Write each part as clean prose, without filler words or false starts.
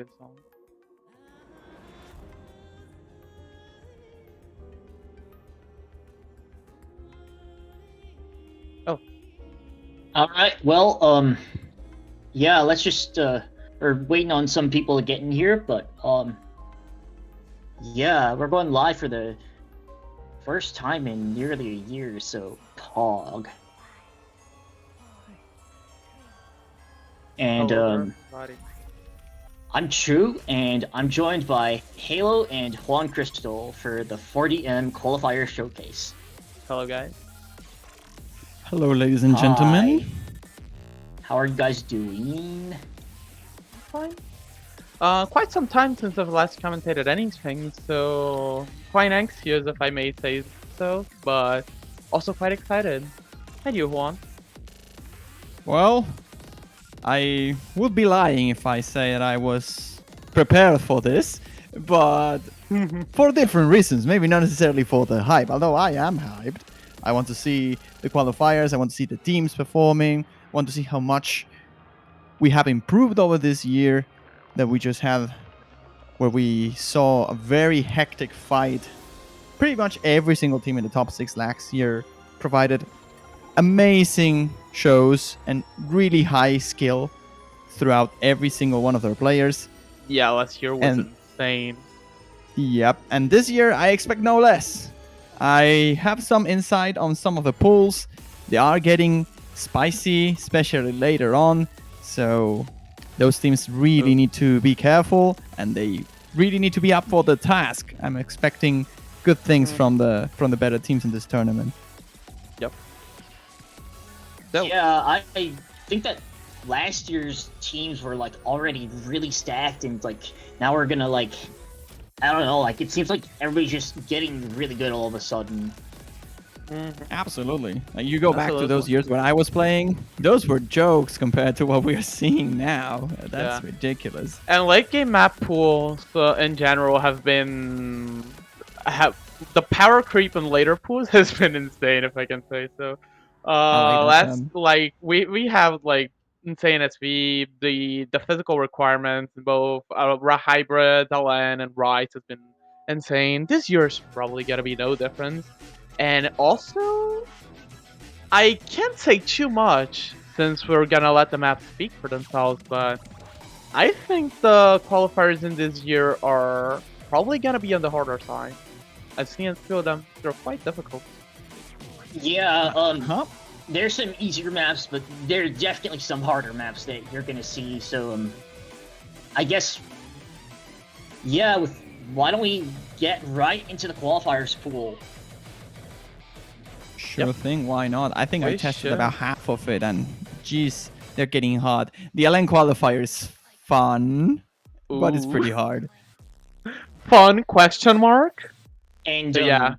good song. Oh, All right. Well, yeah. Let's just we're waiting on some people to get in here, but yeah, we're going live for the first time in nearly a year. So pog. And hello there, everybody. I'm True, and I'm joined by Halo and Juan Crystal for the 40M Qualifier Showcase. Hello, guys. Hello, ladies and gentlemen. Hi. How are you guys doing? Fine. Quite some time since I've last commentated anything, so quite anxious if I may say so, but also quite excited. How do you, Juan? Well, I would be lying if I say that I was prepared for this, but for different reasons. Maybe not necessarily for the hype, although I am hyped. I want to see the qualifiers, I want to see the teams performing, I want to see how much we have improved over this year that we just had, where we saw a very hectic fight. Pretty much every single team in the top 6 last year provided amazing shows and really high skill throughout every single one of their players. Yeah, last year was insane. Yep, and this year I expect no less. I have some insight on some of the pools. They are getting spicy, especially later on. So those teams really need to be careful, and they really need to be up for the task. I'm expecting good things from the better teams in this tournament. Yep. So, Yeah, I think that last year's teams were like already really stacked, and like now we're gonna like, I don't know, like it seems like everybody's just getting really good all of a sudden. Absolutely. You go back to those years when I was playing, those were jokes compared to what we are seeing now. That's ridiculous. And late game map pools in general have been the power creep in later pools has been insane, if I can say so. We have like insane SV. The physical requirements in both hybrid, LN, and Rise has been insane. This year's probably gonna be no different. And also, I can't say too much since we're gonna let the map speak for themselves, but I think the qualifiers in this year are probably gonna be on the harder side. I've seen a few of them; they're quite difficult. Yeah, there's some easier maps, but there are definitely some harder maps that you're gonna see. So, I guess, yeah. Why don't we get right into the qualifiers pool? Sure thing, why not? I think I tested about half of it, and geez, they're getting hard. The LN qualifier is fun, but it's pretty hard. Fun? Question mark? And yeah,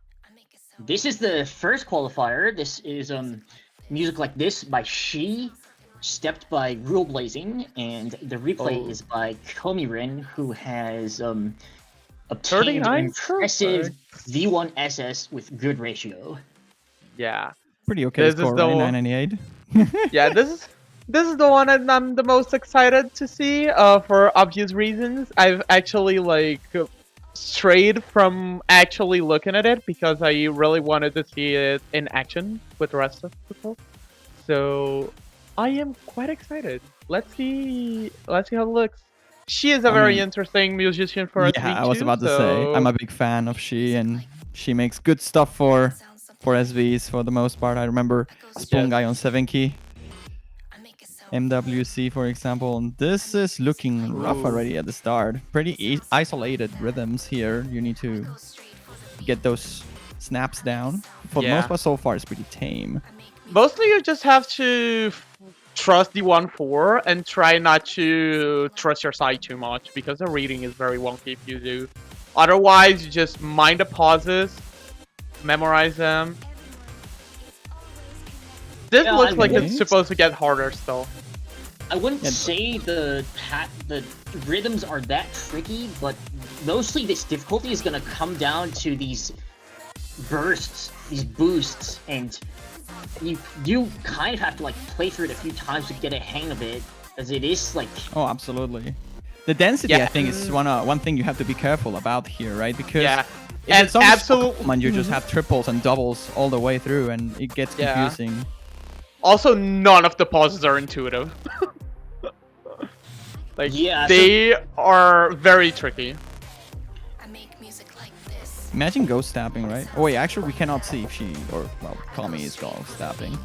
this is the first qualifier. This is Music Like This by She, stepped by Rule Blazing, and the replay is by Komirin, who has obtained impressive V1 SS with good ratio. Yeah. Pretty okay score, right? 998. Yeah, this is the one that I'm the most excited to see for obvious reasons. I've actually like strayed from actually looking at it because I really wanted to see it in action with the rest of the people. So I am quite excited. Let's see how it looks. She is a very interesting musician for SV. Yeah, I was about to say I'm a big fan of She, and she makes good stuff for SVs for the most part. I remember Spoon Guy on 7 key, MWC for example, and this is looking rough already at the start. Pretty isolated rhythms here. You need to get those snaps down. For the most part so far it's pretty tame. Mostly you just have to trust the 1-4 and try not to trust your side too much because the reading is very wonky if you do. Otherwise, you just mind the pauses, memorize them. This looks like it's supposed to get harder still. I wouldn't say the rhythms are that tricky, but mostly this difficulty is going to come down to these bursts, these boosts, and you kind of have to like play through it a few times to get a hang of it, as it is like... Oh, absolutely. The density, Yeah, I think, is one thing you have to be careful about here, right? Because Yeah, if and it's almost absolute- common, you just have triples and doubles all the way through, and it gets Yeah. confusing. Also, none of the pauses are intuitive. Like, Yeah, they are very tricky. I make music like this. Imagine ghost tapping, right? Oh wait, actually we cannot see if she or well, Kami is ghost tapping.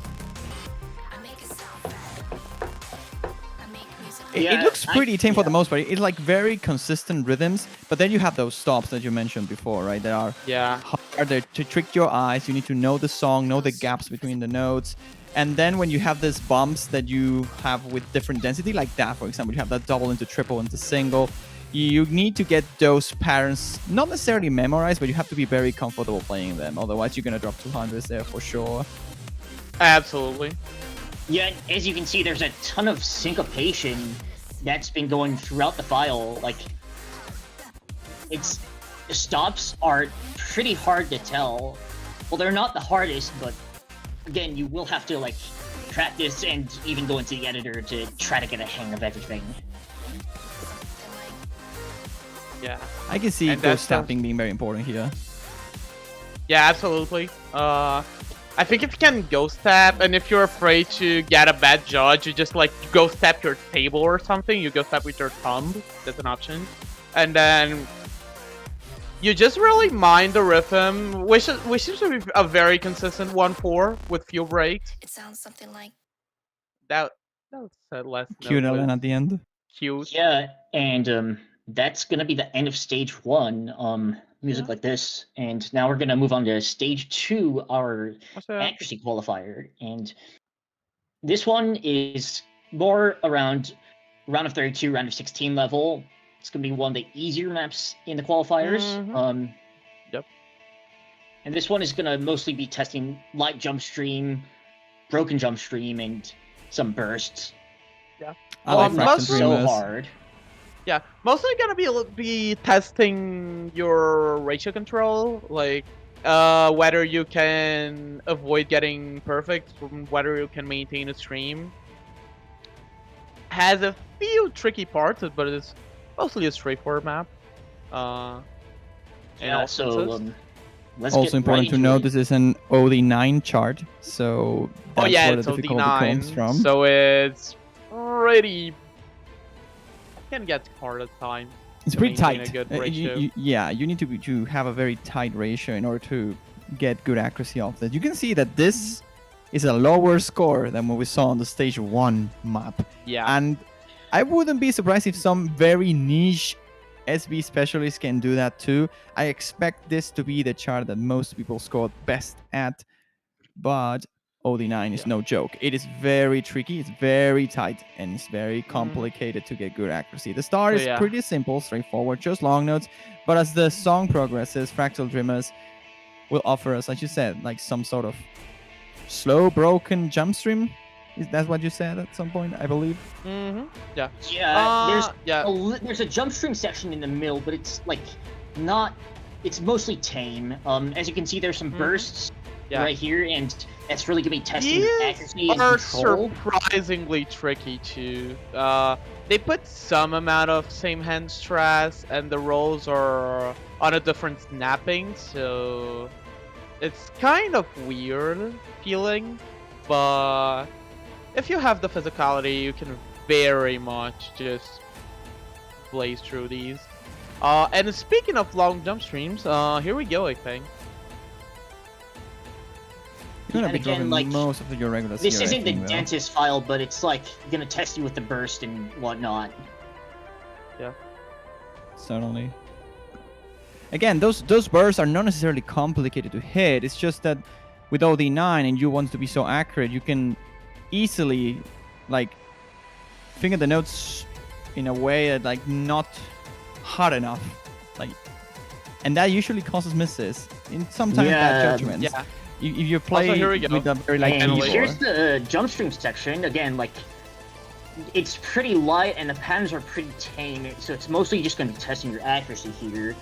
I make it sound bad. I make music like It Yeah, looks pretty tame for the yeah. most part. It's like very consistent rhythms, but then you have those stops that you mentioned before, right? That are Yeah. harder to trick your eyes. You need to know the song, know the gaps between the notes. And then when you have these bumps that you have with different density, like that, for example, you have that double into triple into single, you need to get those patterns not necessarily memorized, but you have to be very comfortable playing them. Otherwise, you're going to drop 200s there for sure. Absolutely. Yeah, as you can see, there's a ton of syncopation that's been going throughout the file. Like, the stops are pretty hard to tell. Well, they're not the hardest, but again, you will have to like practice and even go into the editor to try to get a hang of everything. Yeah. I can see And that's ghost tapping being very important here. Yeah, absolutely. I think if you can ghost tap, and if you're afraid to get a bad judge, you just like ghost tap your table or something. You ghost tap with your thumb. That's an option. And then you just really mind the rhythm, which seems to be a very consistent 1/4 with few breaks. it sounds something like That was a less Cute note, Ellen but at the end. cute. Yeah, and that's gonna be the end of stage 1. Music Yeah. like this, and now we're gonna move on to stage 2, our What's that? accuracy qualifier, and this one is more around round of 32, round of 16 level. It's gonna be one of the easier maps in the qualifiers. Mhm. Yep. And this one is gonna mostly be testing light jump stream, broken jump stream, and some bursts. I like Well, Fractal most- so Dreamers. hard. Yeah, mostly gonna be testing your ratio control, like whether you can avoid getting perfect, whether you can maintain a stream. Has a few tricky parts, but it's mostly a straightforward map. In Yeah, all so senses. let's Also get important right to into note, it. this is an OD9 chart, so that's Oh yeah, where it's the difficulty OD9, comes from. so it's pretty can get hard at times. It's to pretty maintain tight. a good You- ratio. yeah, you need to have a very tight ratio in order to get good accuracy of that. You can see that this is a lower score than what we saw on the stage 1 map. Yeah. And I wouldn't be surprised if some very niche SB specialists can do that too. I expect this to be the chart that most people scored best at, but OD9 is Yeah. no joke. It is very tricky, it's very tight, and it's very Mhm. complicated to get good accuracy. The start So, is yeah. pretty simple, straightforward, just long notes, but as the song progresses, Fractal Dreamers will offer us, as you said, like some sort of slow, broken jump stream. Is that what you said at some point, I believe? Mm-hmm. Yeah. Yeah, Yeah. there's a jump stream section in the middle, but it's like not. It's mostly tame. As you can see, there's some Mhm. bursts Yeah. right here, and that's really gonna be testing your These accuracy and are control. surprisingly tricky too. They put some amount of same hand stress, and the rolls are on a different snapping, so it's kind of weird feeling. But if you have the physicality, you can very much just blaze through these. And speaking of long jump streams, here we go. I think. You're gonna and be again, dropping like, most of your regulars This here, I isn't the think, though. dentist file, but it's like gonna test you with the burst and whatnot. Certainly. Again, those bursts are not necessarily complicated to hit. It's just that with OD9 and you want to be so accurate, you can easily like finger the notes in a way that like not hard enough, like, and that usually causes misses in sometimes bad Yeah, judgments. Yeah. If you play here we go. with a very light And Emily. here's keyboard, the jump stream section. Again, like, it's pretty light and the patterns are pretty tame, so it's mostly just gonna be testing your accuracy here.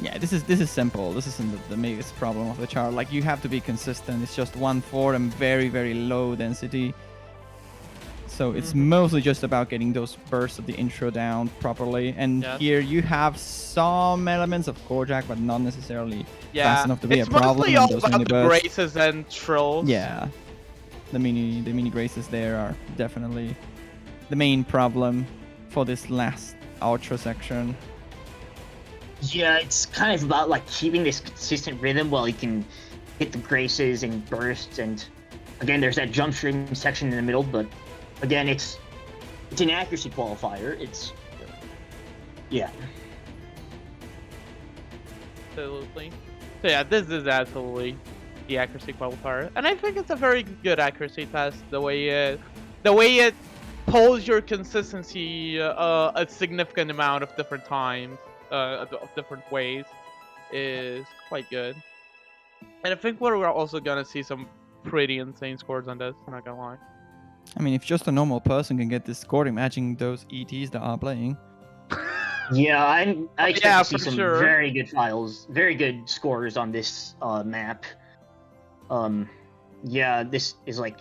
yeah, this is simple. This isn't the biggest problem of the chart. Like, you have to be consistent. It's just 1/4 and very, very low density. So it's Mhm. mostly just about getting those bursts of the intro down properly. And Yes. here you have some elements of Kojak, but not necessarily fast Yeah, enough to be a it's problem mostly in all those mini about the bursts. graces and trills. Yeah, the mini graces there are definitely the main problem for this last outro section. Yeah, it's kind of about like keeping this consistent rhythm while you can hit the graces and bursts, and again, there's that jump stream section in the middle. But again, it's an accuracy qualifier. It's yeah. Absolutely. So yeah, this is absolutely the accuracy qualifier, and I think it's a very good accuracy test. The way it pulls your consistency a significant amount of different times, of different ways, is quite good. And I think we're also gonna see some pretty insane scores on this. Not gonna lie. I mean, if just a normal person can get this score, imagine those ETs that are playing. Yeah, I expect yeah, to see for some sure. very good files, very good scores on this map. Yeah, this is like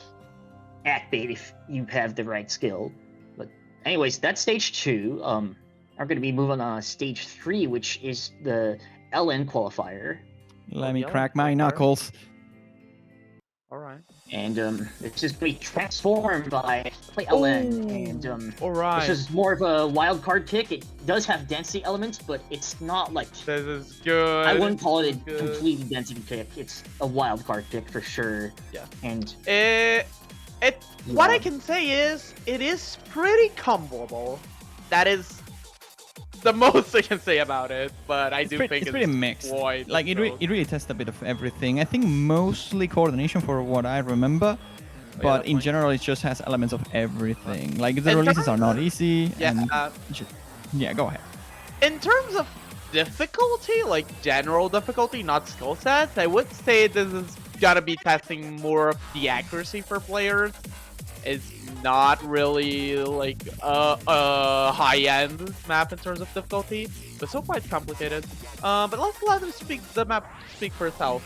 at bait if you have the right skill. But anyways, that's stage 2. Are going to be moving on stage 3, which is the LN qualifier, Let me yeah, crack my qualifier. knuckles. All right. and it's just going to be transformed by play LN, and all right. this is more of a wild card pick. It does have density elements, but it's not like This is good. I wouldn't call it a Good. completely density pick. It's a wild card pick for sure. Yeah. And What I Yeah. can say is it is pretty comboable. That is the most I can say about it. But I do think It's pretty mixed. quite Like it really tests a bit of everything. I think mostly coordination for what I remember, but in definitely. general it just has elements of everything. Like the In releases are terms not of- easy. Yeah. And yeah, go ahead. In terms of difficulty, like general difficulty, not skill sets, I would say this is gotta be testing more of the accuracy for players. It's not really like a high-end map in terms of difficulty, but still quite complicated. But let's let the map speak for itself.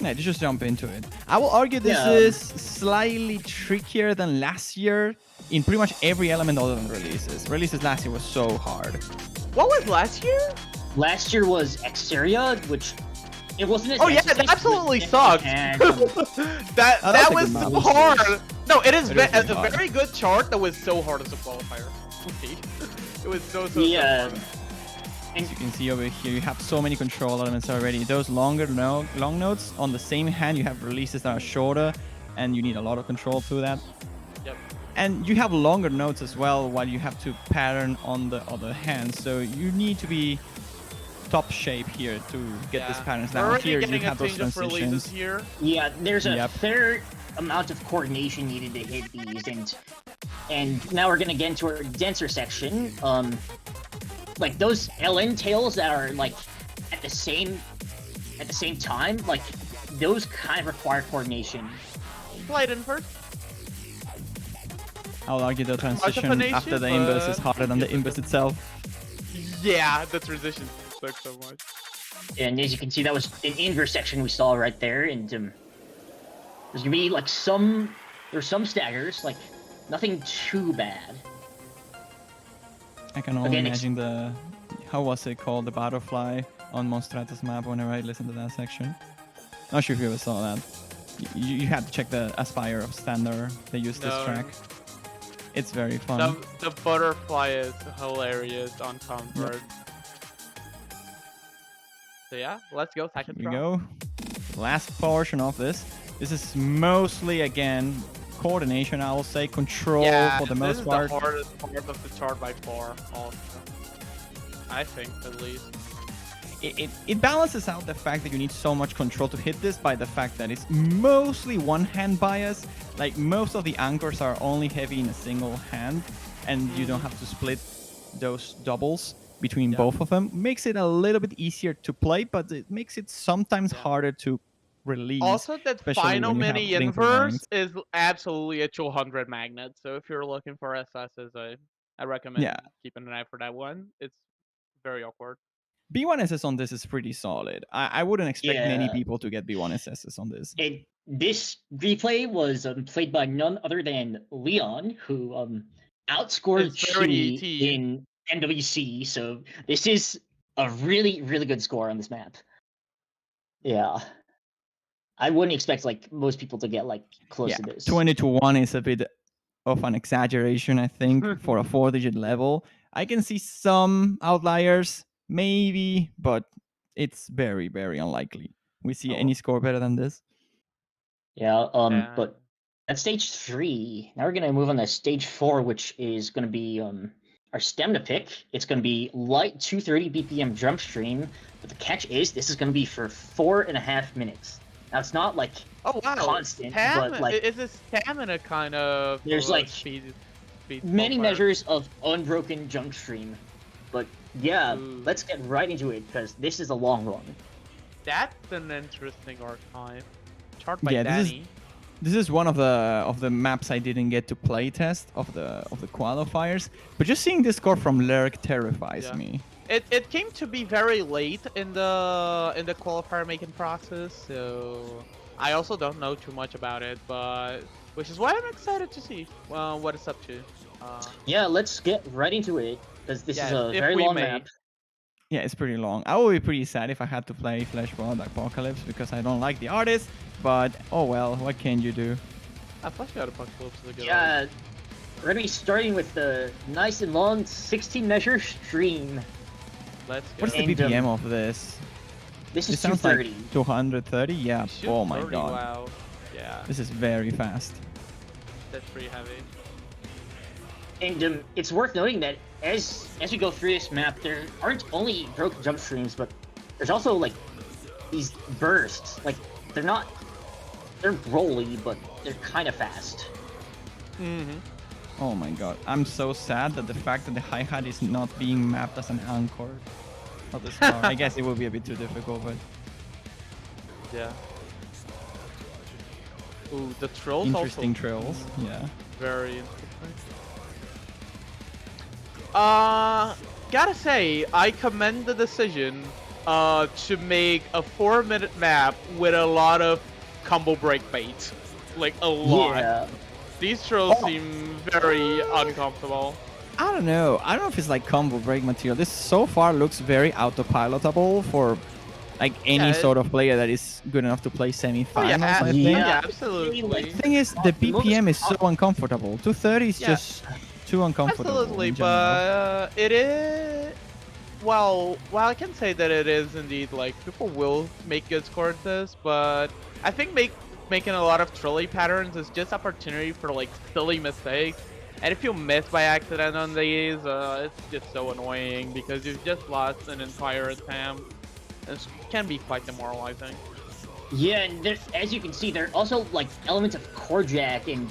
Yeah, just jump into it. I will argue this Yeah. is slightly trickier than last year in pretty much every element other than releases. Releases last year was so hard. What was last year? last year was Exteria, which it wasn't as Oh yeah, interesting, that absolutely but it sucked. had, that Oh, that's that a was good so map. hard. No, it is It is a really hard. very good chart that was so hard as a qualifier. It was so Yeah. hard. As you can see over here, you have so many control elements already. Those long notes on the same hand, you have releases that are shorter, and you need a lot of control through that. Yep. And you have longer notes as well, while you have to pattern on the other hand. So you need to be top shape here to get these patterns We're down. already Here you getting have a those change of releases transitions. here. Yeah, there's a Yep. fair amount of coordination needed to hit these, and now we're gonna get into our denser section. Like those LN tails that are like at the same time, like those kind of require coordination. Slide in first. I'll argue the transition definition, after the inverse is but- harder than the inverse itself. Yeah, the transition sucks so much. And as you can see, that was an inverse section we saw right there, and there's gonna be like there's some staggers, like nothing too bad. I can only Again, imagine how was it called, the butterfly on Monstratus map whenever I listened to that section. Not sure if you ever saw that. You had to check the Aspire of Standard. They used this No. track. It's very fun. The butterfly is hilarious on Convert. So yeah, let's go second Here we round. go. Last portion of this. This is mostly, again, coordination, I will say, control Yeah, for the this most is part. the hardest part of the chart by far. Also, I think at least. It balances out the fact that you need so much control to hit this by the fact that it's mostly one-hand bias. Like, most of the anchors are only heavy in a single hand, and you don't have to split those doubles between both of them. Makes it a little bit easier to play, but it makes it sometimes harder to release. Also, that especially final when you have mini lengthy inverse lines. is absolutely a 200 magnet. So if you're looking for SSs, I recommend Yeah. keeping an eye for that one. It's very awkward. B1SS on this is pretty solid. I wouldn't expect many Yeah. people to get B1SSs on this. This replay was played by none other than Leon, who outscored It's very Shi ET. in MWC. So this is a really, really good score on this map. Yeah. I wouldn't expect like most people to get like close Yeah, to this. 20-1 is a bit of an exaggeration, I think, for a 4-digit level. I can see some outliers, maybe, but it's very, very unlikely. We see any score better than this. Yeah, Yeah. but at stage 3, now we're gonna move on to stage 4, which is gonna be our stamina pick. It's gonna be light 230 BPM jump stream, but the catch is this is gonna be for 4.5 minutes. Now it's not like Oh wow! constant, but like it's a stamina kind of. There's, like, speed many qualifier. measures of unbroken jump stream. But yeah, Ooh. let's get right into it because this is a long one. That's an interesting archive. Chart by Yeah, Danny. This is one of the maps I didn't get to play test of the qualifiers, but just seeing this score from Lurk terrifies Yeah. me. It came to be very late in the qualifier making process, so I also don't know too much about it, but which is why I'm excited to see what it's up to. Yeah, let's get right into it because this is Yeah, a if very we long may. map. Yeah, it's pretty long. I would be pretty sad if I had to play Fleshblood Apocalypse because I don't like the artist, but oh well, what can you do? I thought you had a Apocalypse is a good Yeah, we're gonna be starting with the nice and long 16 measure stream. Let's go. What's the And, BPM of this? This It is sounds like 230. 230. Yeah. Shoot Oh my 30, god. Wow. Yeah, This is very fast. that's pretty heavy. And it's worth noting that as we go through this map, there aren't only broken jump streams, but there's also like these bursts. Like they're rolly, but they're kind of fast. Mm-hmm. Oh my god. I'm so sad that the fact that the hi-hat is not being mapped as an anchor of the star. I guess it will be a bit too difficult, but Yeah. Ooh, the trolls interesting also trails. Yeah. very interesting. Gotta say, I commend the decision to make a 4-minute map with a lot of combo break bait. Like, a lot. Yeah. These trolls Oh. seem very uncomfortable. I don't know. I don't know if it's like combo break material. This so far looks very autopilotable for like any Yeah, sort of player that is good enough to play semifinals, I think. Yeah. Absolutely. The thing is, the The most BPM is so uncomfortable. 230 is Yeah. just too uncomfortable. Absolutely, in general. but it is. Well, I can say that it is indeed like people will make good scores at this, but I think making a lot of trolley patterns is just opportunity for like silly mistakes. And if you miss by accident on these, it's just so annoying because you've just lost an entire attempt. It can be quite demoralizing. Yeah, and as you can see, there are also like elements of core jack, and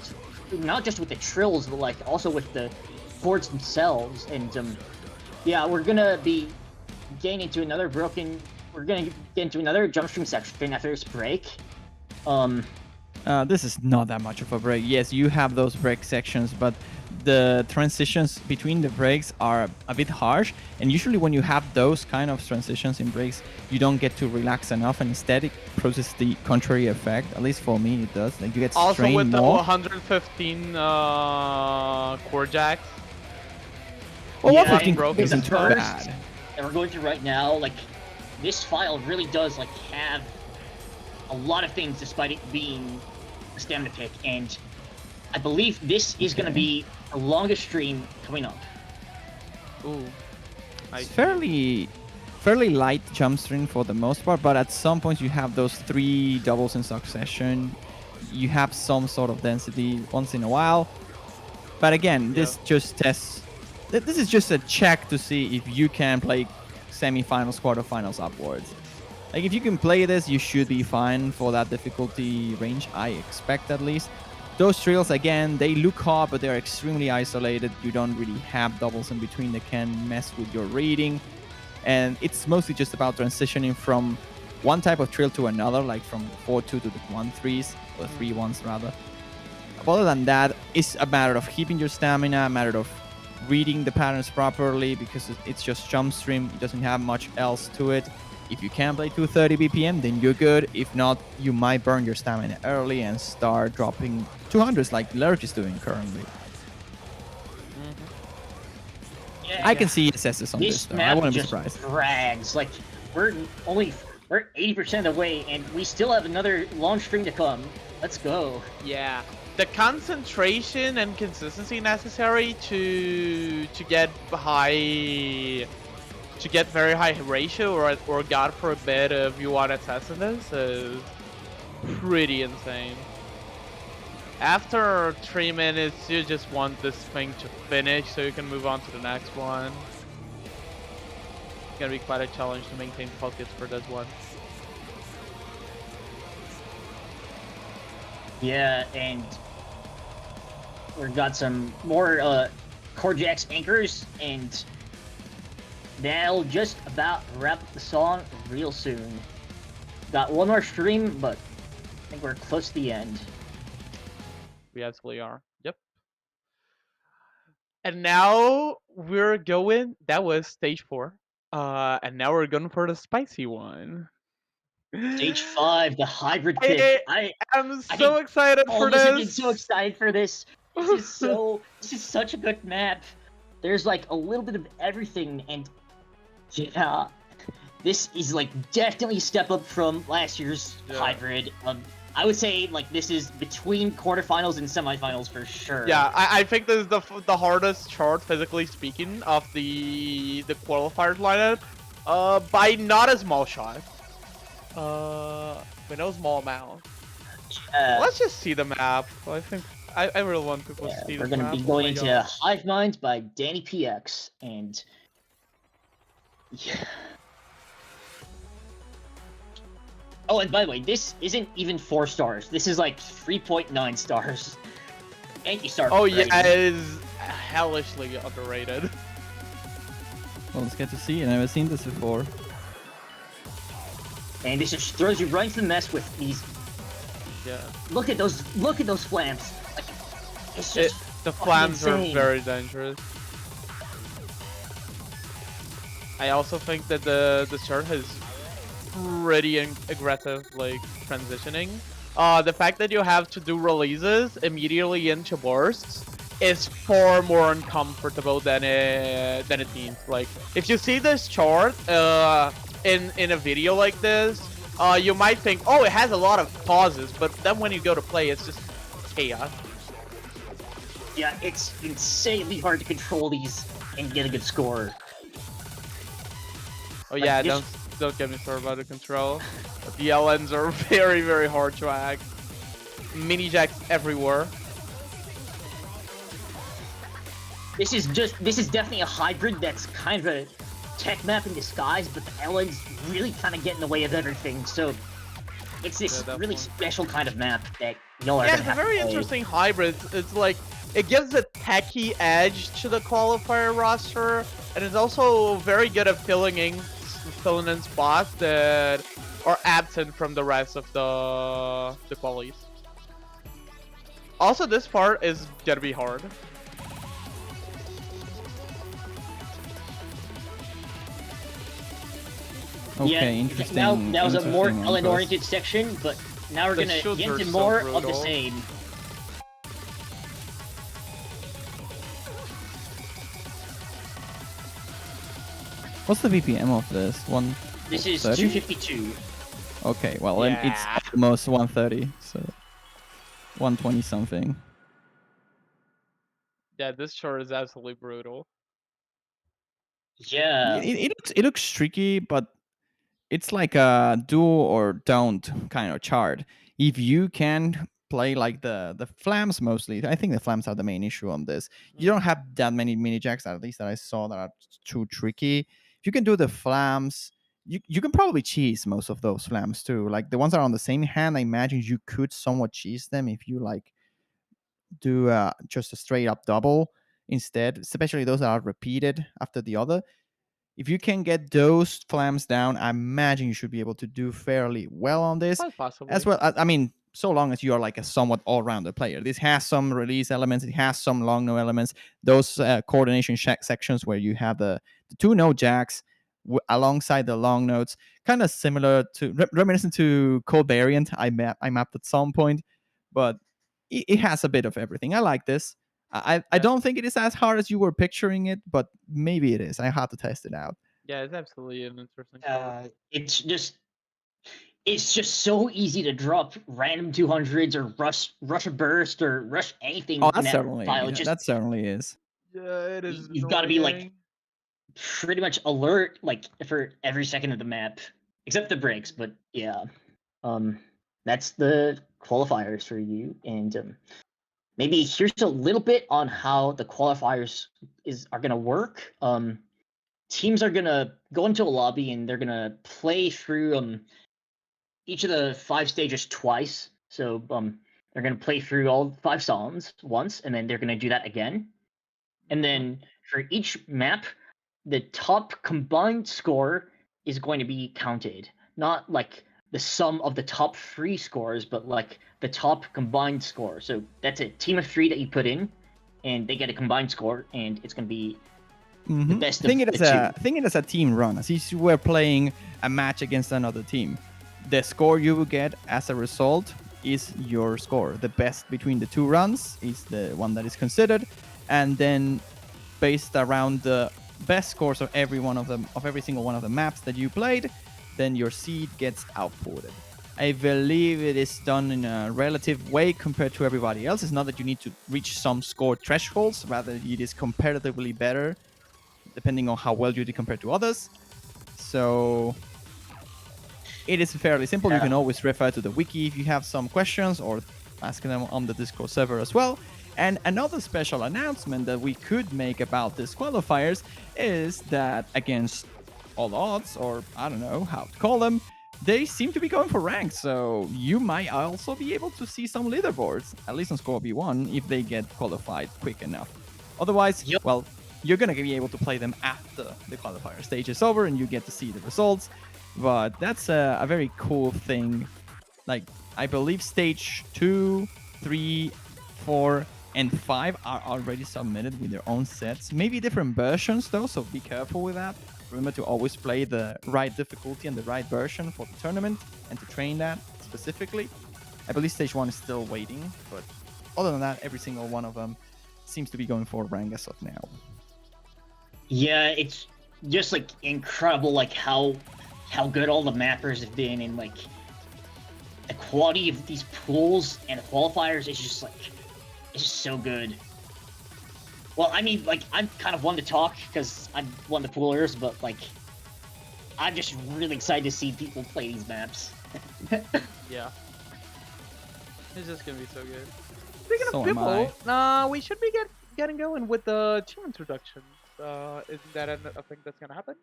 not just with the trills, but like also with the boards themselves. And yeah, we're gonna be getting into another broken. We're gonna get into another jump stream section after this break. This is not that much of a break. Yes, you have those break sections, but the transitions between the breaks are a bit harsh. And usually when you have those kind of transitions in breaks, you don't get to relax enough, and instead it produces the contrary effect. At least for me, it does. Like you get Also strained with the more. 115 core jacks. Well, Yeah, 115 broken isn't too burst. bad. And we're going through right now, like this file really does like have a lot of things despite it being a stamina pick, and I believe this is gonna be the longest stream coming up. Ooh. It's fairly light jump stream for the most part, but at some point you have those 3 doubles in succession. You have some sort of density once in a while. But again, this just tests. This is just a check to see if you can play semifinals, quarterfinals upwards. Like if you can play this, you should be fine for that difficulty range. I expect at least. Those trails, again, they look hard, but they're extremely isolated. You don't really have doubles in between that can mess with your reading. And it's mostly just about transitioning from one type of trail to another, like from 4-2 to the 1-3s, or 3-1s rather. Other than that, it's a matter of keeping your stamina, a matter of reading the patterns properly because it's just jump stream. It doesn't have much else to it. If you can play 230 BPM, then you're good. If not, you might burn your stamina early and start dropping 200s like Lurk is doing currently. Yeah, I can see assesses on this this though. I map wouldn't be just surprised. drags. Like we're 80% of the way, and we still have another long stream to come. Let's go. Yeah, the concentration and consistency necessary to get high, to get very high ratio, or God forbid, if you want to test this, is pretty insane. After 3 minutes, you just want this thing to finish so you can move on to the next one. It's gonna be quite a challenge to maintain focus for this one. Yeah, and we've got some more Corjax anchors, and that'll just about wrap up the song real soon. Got one more stream, but I think we're close to the end. We absolutely are. Yep. And now we're going. That was stage 4. And now we're going for the spicy one. Stage 5, the hybrid pick. I'm I so think excited all for of us have been this. so excited for this. This is such a good map. There's like a little bit of everything, and yeah, this is like definitely a step up from last year's hybrid. I would say like this is between quarterfinals and semifinals for sure. Yeah, I think this is the hardest chart, physically speaking, of the qualifiers lineup. By not a small shot. By no small amount. Let's just see the map. I think I really want people to see the we're map. gonna be going into Hive Mind by Danny PX, and yeah. Oh, and by the way, this isn't even 4 stars. This is like 3.9 stars. Thank you, Star. Oh yeah, it is hellishly underrated. Well, it's good to see. I've never seen this before. And this just throws you right into the mess with these. Yeah. Look at those flammes. Like, it's just The flames are insane. very dangerous. I also think that the chart has pretty aggressive like transitioning. The fact that you have to do releases immediately into bursts is far more uncomfortable than it means. Like if you see this chart in a video like this, you might think, oh, it has a lot of pauses, but then when you go to play, it's just chaos. Yeah, it's insanely hard to control these and get a good score. Oh yeah, this- don't get me started about the control. But the LNs are very, very hard to hack. Mini jacks everywhere. This is definitely a hybrid that's kind of a tech map in disguise, but the LNs really kind of get in the way of everything. So it's this really special kind of map that y'all are Yeah, gonna it's a have to very play. interesting hybrid. It's like it gives a techie edge to the qualifier roster, and it's also very good at filling in spots that are absent from the rest of the qualies. Also, this part is gonna be hard. Okay, Yeah, interesting. Now that was a more interesting LN inputs. oriented section, but now we're The gonna shields get are into so more of the brutal. same. What's the BPM of this? This is 30? 252. Okay, well then Yeah. it's almost 130, so 120 something. Yeah, this chart is absolutely brutal. Yeah. It looks tricky, but it's like a do or don't kind of chart. If you can play like the flams mostly, I think the flams are the main issue on this. You don't have that many mini jacks, at least that I saw, that are too tricky. If you can do the flams, you can probably cheese most of those flams too. Like the ones that are on the same hand, I imagine you could somewhat cheese them if you like do just a straight up double instead, especially those that are repeated after the other. If you can get those flams down, I imagine you should be able to do fairly well on this. Quite possibly. As well, I mean, so long as you are like a somewhat all-rounder player. This has some release elements, it has some long note elements, those coordination sections where you have the two note jacks alongside the long notes, kind of similar to reminiscent to Code Variant. I mapped at some point, but it has a bit of everything. I like this. I Yeah. don't think it is as hard as you were picturing it, but maybe it is. I have to test it out. Yeah, it's absolutely an interesting card. It's just so easy to drop random 200s or rush a burst or rush anything Oh, in that that certainly, file. It just that certainly is. Yeah, it is you've got to be like annoying. pretty much alert like for every second of the map, except the breaks. But yeah, that's the qualifiers for you. And maybe here's a little bit on how the qualifiers are gonna work. Teams are gonna go into a lobby and they're gonna play through each of the 5 stages twice. So they're gonna play through all 5 songs once, and then they're gonna do that again. And then for each map, the top combined score is going to be counted. Not like the sum of the top 3 scores, but like the top combined score. So that's a team of 3 that you put in, and they get a combined score, and it's going to be the best Think of it the as two. think it as a team run, as if you were playing a match against another team. The score you will get as a result is your score. The best between the two runs is the one that is considered, and then based around the best scores of every single one of the maps that you played, then your seed gets outputted. I believe it is done in a relative way compared to everybody else. It's not that you need to reach some score thresholds, rather it is comparatively better depending on how well you did compared to others. So it is fairly simple. You can always refer to the wiki if you have some questions, or ask them on the Discord server as well. And another special announcement that we could make about these qualifiers is that against all odds, or I don't know how to call them, they seem to be going for ranks. So you might also be able to see some leaderboards, at least on Score B1, if they get qualified quick enough. Otherwise, well, you're going to be able to play them after the qualifier stage is over and you get to see the results. But that's a very cool thing. Like, I believe stage 2, 3, 4, and 5 are already submitted with their own sets. Maybe different versions, though, so be careful with that. Remember to always play the right difficulty and the right version for the tournament and to train that specifically. I believe stage 1 is still waiting, but other than that, every single one of them seems to be going for rank as of now. Yeah, it's just like incredible, like how good all the mappers have been, and like the quality of these pools and the qualifiers is just like it's just so good. Well, I mean, like I'm kind of one to talk because I'm one of the poolers, but like I'm just really excited to see people play these maps. Yeah. It's just gonna be so good. Speaking So of am people, we should be getting going with the team introductions. Isn't that a thing that's gonna happen?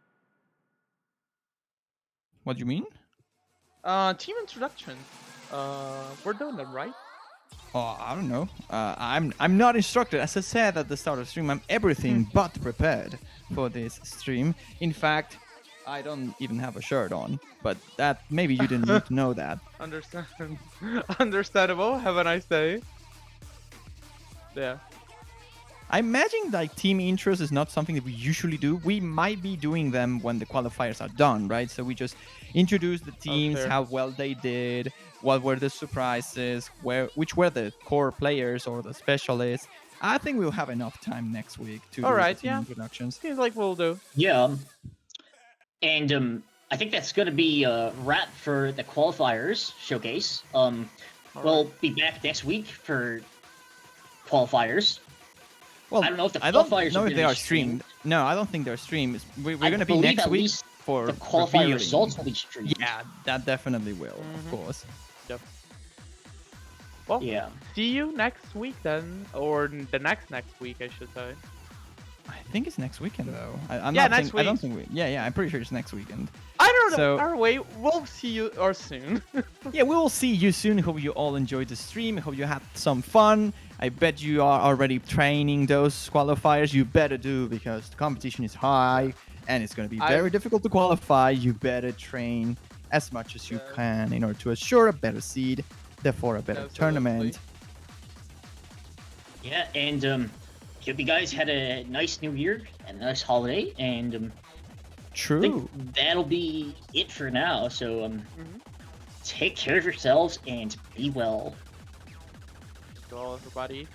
What do you mean? Team introductions. We're doing them, right? Oh, I don't know. I'm not instructed. As I said at the start of the stream, I'm everything but prepared for this stream. In fact, I don't even have a shirt on. But that maybe you didn't need to know that. Understandable. Have a nice day. Yeah. I imagine like team intros is not something that we usually do. We might be doing them when the qualifiers are done, right? So we just introduce the teams, fair. how well they did, what were the surprises, which were the core players or the specialists. I think we'll have enough time next week to do the team introductions. Seems like we'll do. Yeah, and I think that's gonna be a wrap for the qualifiers showcase. We'll be back next week for qualifiers. Well, I don't know if the I don't qualifiers know are if they gonna are be streamed. No, I don't think they're streamed. We're I going to be believe next at week least for the qualifier revealing. results will be streamed. Yeah, that definitely will, of course. Yep. Well, Yeah. see you next week then, or the next week, I should say. I think it's next weekend though. I'm Yeah, not next think, I don't week. think we. Yeah, I'm pretty sure it's next weekend. I don't know. So- Our way, we'll see you or soon. Yeah, we will see you soon. Hope you all enjoyed the stream. Hope you had some fun. I bet you are already training those qualifiers. You better do, because the competition is high and it's going to be very difficult to qualify. You better train as much as you can in order to assure a better seed. therefore a better Absolutely. tournament. Yeah, and hope you guys had a nice New Year and a nice holiday, and I True. think that'll be it for now. So Mhm. take care of yourselves and be well. Well, everybody.